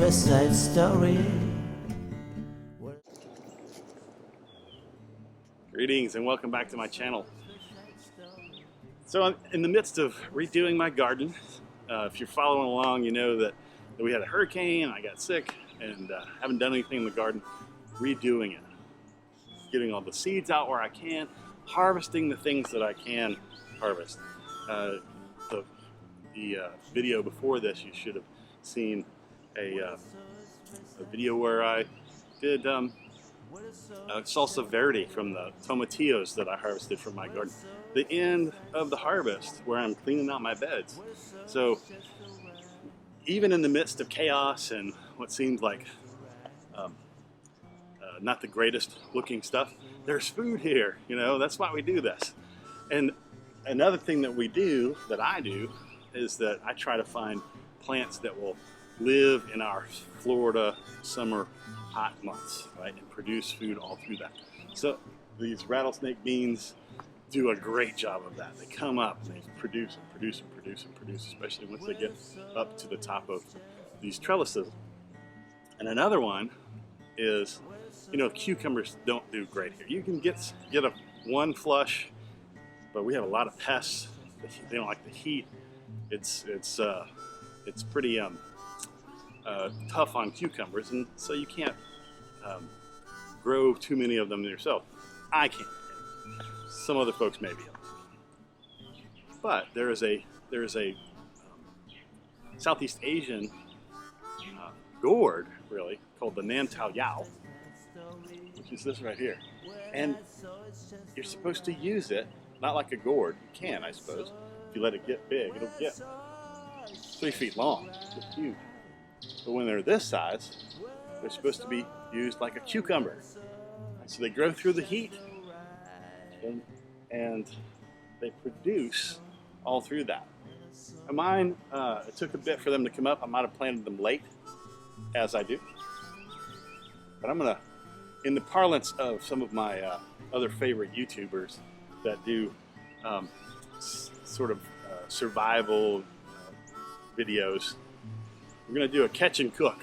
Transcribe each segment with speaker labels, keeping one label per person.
Speaker 1: West Side Story.
Speaker 2: Greetings and welcome back to my channel. So I'm in the midst of redoing my garden. If you're following along, you know that we had a hurricane, I got sick, and haven't done anything in the garden. Redoing it. Getting all the seeds out where I can, harvesting the things that I can harvest. The video before this, you should have seen a video where I did salsa verde from the tomatillos that I harvested from my garden. The end of the harvest where I'm cleaning out my beds. So even in the midst of chaos and what seems like not the greatest looking stuff, there's food here, you know, that's why we do this. And another thing that we do, that I do, is that I try to find plants that will live in our Florida summer hot months, right, and produce food all through that. So these rattlesnake beans do a great job of that. They come up and they produce and produce and produce and produce, especially once they get up to the top of these trellises. And another one is, you know, cucumbers don't do great here. You can get one flush, but we have a lot of pests. They don't like the heat. It's pretty tough on cucumbers, and so you can't grow too many of them yourself. I can't. Some other folks may be able to. But there is a Southeast Asian gourd, really, called the Nam Tao Yao, which is this right here. And you're supposed to use it, not like a gourd. You can, I suppose. If you let it get big, it'll get 3 feet long. It's huge. But when they're this size, they're supposed to be used like a cucumber. So they grow through the heat, and they produce all through that. And mine, it took a bit for them to come up. I might have planted them late, as I do. But I'm gonna, in the parlance of some of my other favorite YouTubers that do sort of survival videos, we're gonna do a catch and cook.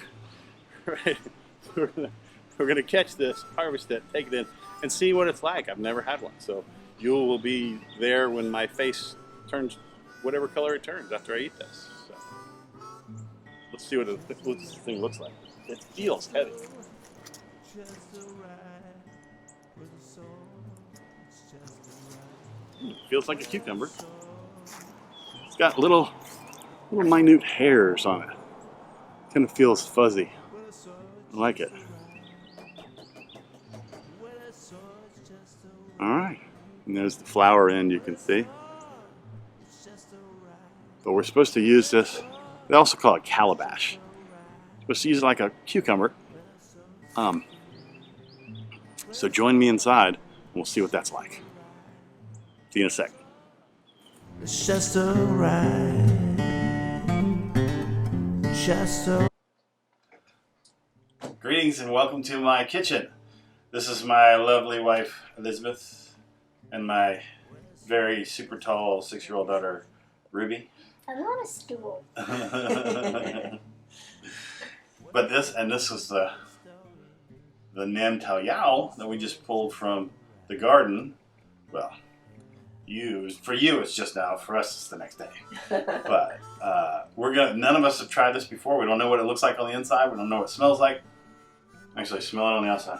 Speaker 2: Right? We're gonna catch this, harvest it, take it in, and see what it's like. I've never had one, so you will be there when my face turns whatever color it turns after I eat this. So let's see what this thing looks like. It feels heavy. Feels like a cucumber. It's got little minute hairs on it. Kind of feels fuzzy. I like it. Alright, and there's the flower end, you can see. But we're supposed to use this, they also call it calabash. We're supposed to use it like a cucumber. So join me inside and we'll see what that's like. See you in a sec.
Speaker 1: It's just alright. Just alright.
Speaker 2: Greetings and welcome to my kitchen. This is my lovely wife Elizabeth and my very super tall 6-year-old daughter Ruby.
Speaker 3: I'm on a stool.
Speaker 2: But this was the Nam Tao Yao that we just pulled from the garden. Well, for you it's just now, for us it's the next day. But none of us have tried this before. We don't know what it looks like on the inside. We don't know what it smells like. Actually, smell it on the outside.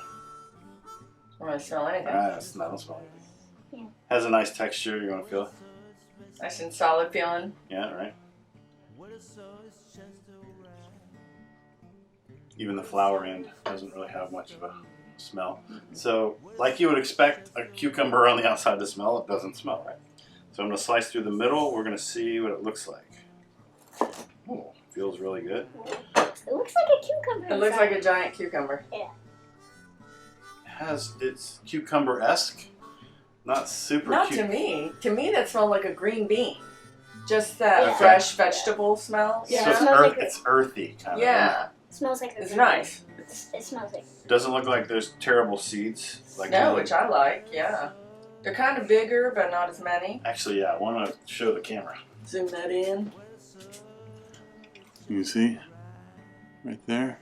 Speaker 4: You want to smell anything?
Speaker 2: Don't smell it. Yeah. Has a nice texture. You want to feel it?
Speaker 4: Nice and solid feeling.
Speaker 2: Yeah, right. Even the flower end doesn't really have much of a smell. So, like you would expect a cucumber on the outside to smell, it doesn't smell, right? So I'm going to slice through the middle. We're going to see what it looks like. Oh, feels really good.
Speaker 3: It looks like a cucumber.
Speaker 4: It looks like a giant cucumber.
Speaker 3: Yeah.
Speaker 2: It's cucumber-esque. Not super
Speaker 4: Not
Speaker 2: cute.
Speaker 4: to me. To me, that smelled like a green bean. Just that fresh vegetable smell.
Speaker 2: So
Speaker 4: Yeah.
Speaker 2: it's earthy, kind of.
Speaker 4: Yeah.
Speaker 3: It smells like
Speaker 4: It's nice.
Speaker 3: It smells like.
Speaker 2: Doesn't look like there's terrible seeds. Like
Speaker 4: No, which I like, yeah. They're kind of bigger, but not as many.
Speaker 2: Actually, yeah, I want to show the camera.
Speaker 4: Zoom that in.
Speaker 2: You see? right there.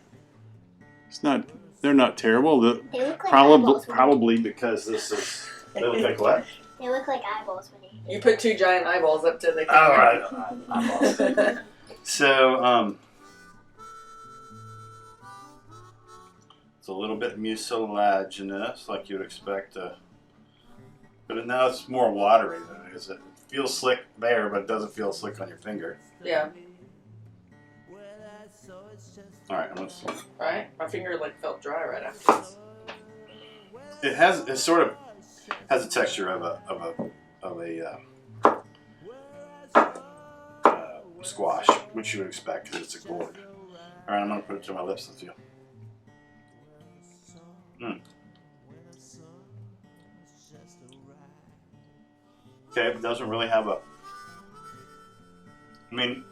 Speaker 2: It's not. They're not terrible.
Speaker 3: They look like eyeballs.
Speaker 2: Probably because this is. They look like what?
Speaker 3: They look like eyeballs when you.
Speaker 4: You put 2 giant eyeballs up to the
Speaker 2: All
Speaker 4: camera.
Speaker 2: right. So it's a little bit mucilaginous, like you'd expect. But now it's more watery than it is. It feels slick there, but it doesn't feel slick on your finger.
Speaker 4: Yeah.
Speaker 2: All right, I'm gonna.
Speaker 4: Right? My finger like felt dry right after this.
Speaker 2: It sort of has a texture of a squash, which you would expect because it's a gourd. All right, I'm gonna put it to my lips with you. Okay, it doesn't really have a. I mean,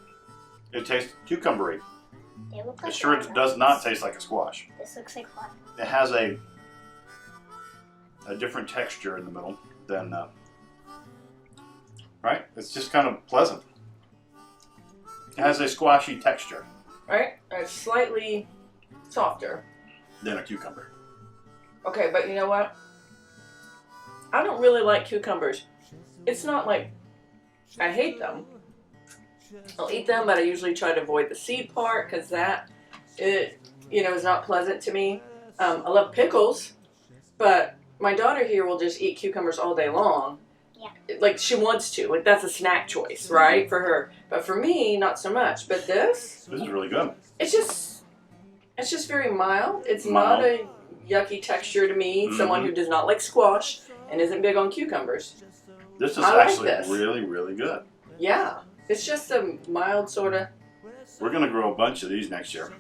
Speaker 2: it tastes cucumbery.
Speaker 3: They look like
Speaker 2: It sure does not taste like a squash.
Speaker 3: This looks like fun.
Speaker 2: It has a different texture in the middle than right. It's just kind of pleasant. It has a squashy texture
Speaker 4: Right? It's slightly softer.
Speaker 2: than a cucumber.
Speaker 4: Okay, but you know what? I don't really like cucumbers. It's not like I hate them. I'll eat them, but I usually try to avoid the seed part because is not pleasant to me. I love pickles, but my daughter here will just eat cucumbers all day long.
Speaker 3: Yeah.
Speaker 4: Like she wants to. Like that's a snack choice, right, for her. But for me, not so much. But this
Speaker 2: is really good.
Speaker 4: It's just very mild. It's
Speaker 2: Mild.
Speaker 4: not a yucky texture to me.
Speaker 2: Mhm.
Speaker 4: Someone who does not like squash and isn't big on cucumbers.
Speaker 2: This is
Speaker 4: I like
Speaker 2: actually
Speaker 4: this.
Speaker 2: really, really good.
Speaker 4: Yeah, it's just a mild sort of.
Speaker 2: We're gonna grow a bunch of these next year,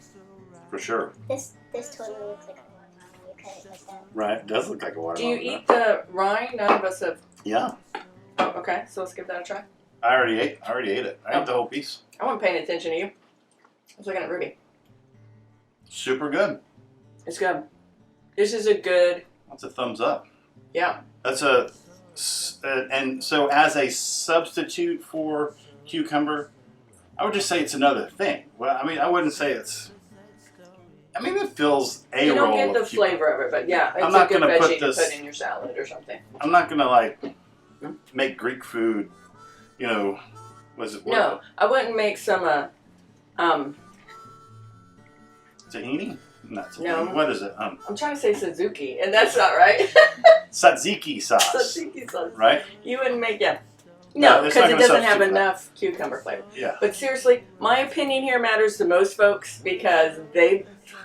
Speaker 2: for sure.
Speaker 3: This totally looks like a watermelon when you cut it like that.
Speaker 2: Right? It does look like a
Speaker 4: Do
Speaker 2: watermelon.
Speaker 4: you eat the rind? None of us have.
Speaker 2: Yeah,
Speaker 4: Oh, okay. So let's give that a try.
Speaker 2: I already ate it. I ate the whole piece.
Speaker 4: I wasn't paying attention to you. I was looking at Ruby.
Speaker 2: Super good.
Speaker 4: It's good. This is a good.
Speaker 2: That's a thumbs up.
Speaker 4: Yeah.
Speaker 2: That's and so as a substitute for cucumber, I would just say it's another thing. Well, I mean, I wouldn't say it's. I mean, it fills a
Speaker 4: You don't
Speaker 2: roll
Speaker 4: get the
Speaker 2: of cucumber.
Speaker 4: flavor of it, but yeah, it's
Speaker 2: I'm
Speaker 4: a
Speaker 2: not
Speaker 4: good
Speaker 2: gonna put
Speaker 4: veggie to
Speaker 2: this-
Speaker 4: put in your salad or something.
Speaker 2: I'm not gonna like make Greek food. You know, was it
Speaker 4: No, I wouldn't make some
Speaker 2: tahini? Not tahini.
Speaker 4: No.
Speaker 2: What is it?
Speaker 4: I'm trying to say Suzuki, and that's not right.
Speaker 2: Tzatziki sauce.
Speaker 4: Suzuki sauce.
Speaker 2: Right?
Speaker 4: You wouldn't make
Speaker 2: No,
Speaker 4: No,
Speaker 2: it's
Speaker 4: because
Speaker 2: not
Speaker 4: it
Speaker 2: gonna
Speaker 4: doesn't have
Speaker 2: substitute that.
Speaker 4: enough cucumber flavor.
Speaker 2: Yeah.
Speaker 4: But seriously, my opinion here matters to most folks because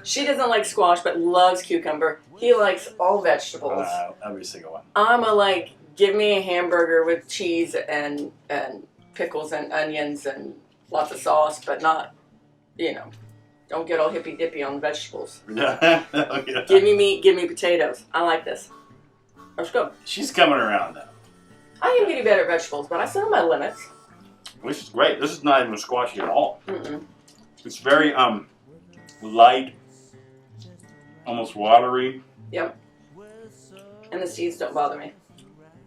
Speaker 4: she doesn't like squash but loves cucumber. He likes all vegetables.
Speaker 2: Every single one.
Speaker 4: I'm give me a hamburger with cheese and pickles and onions and lots of sauce, but not, don't get all hippy dippy on the vegetables.
Speaker 2: Yeah.
Speaker 4: Give me meat, give me potatoes. I like this. Let's go.
Speaker 2: She's coming around now.
Speaker 4: I am getting better at vegetables, but I still have my limits.
Speaker 2: Which is great. This is not even squashy at all.
Speaker 4: Mm-mm.
Speaker 2: It's very light, almost watery.
Speaker 4: Yep. And the seeds don't bother me.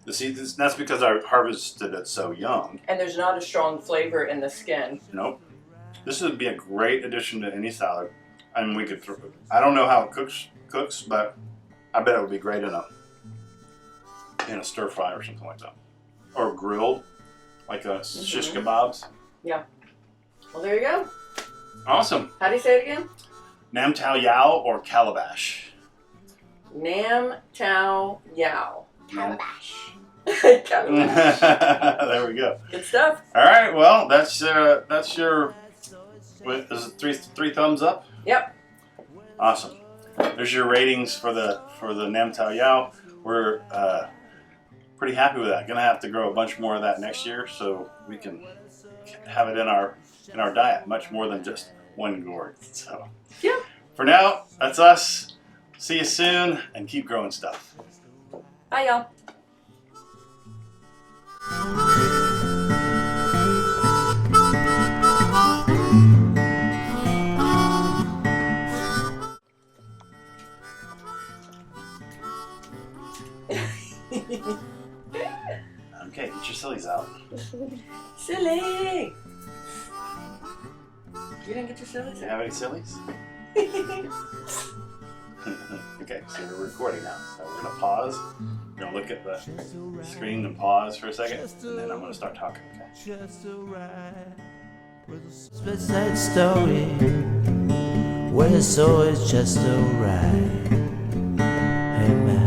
Speaker 2: That's because I harvested it so young.
Speaker 4: And there's not a strong flavor in the skin.
Speaker 2: Nope. This would be a great addition to any salad. I mean, we could. I don't know how it cooks, but I bet it would be great in a stir fry or something like that, or grilled, like a shish kebabs.
Speaker 4: Yeah. Well, there you go.
Speaker 2: Awesome.
Speaker 4: How do you say it again?
Speaker 2: Nam Tao Yao or calabash.
Speaker 4: Nam Tao Yao.
Speaker 3: Calabash.
Speaker 4: Calabash.
Speaker 2: There we go.
Speaker 4: Good stuff.
Speaker 2: All right. Well, that's your. What, is it three thumbs up?
Speaker 4: Yep.
Speaker 2: Awesome. There's your ratings for the Nam Tao Yao. We're pretty happy with that. Gonna have to grow a bunch more of that next year so we can have it in our diet, much more than just one gourd. So
Speaker 4: Yeah.
Speaker 2: for now, that's us. See you soon and keep growing stuff.
Speaker 4: Bye, y'all.
Speaker 2: Okay, get your sillies out.
Speaker 4: Silly. You didn't get your sillies?
Speaker 2: Do you have any sillies? Okay, so we're recording now. So we're gonna pause. We're gonna look at the screen and pause for a second, and then I'm gonna start talking. Okay.
Speaker 1: Just alright. With a split side story where it's always just alright. Hey man.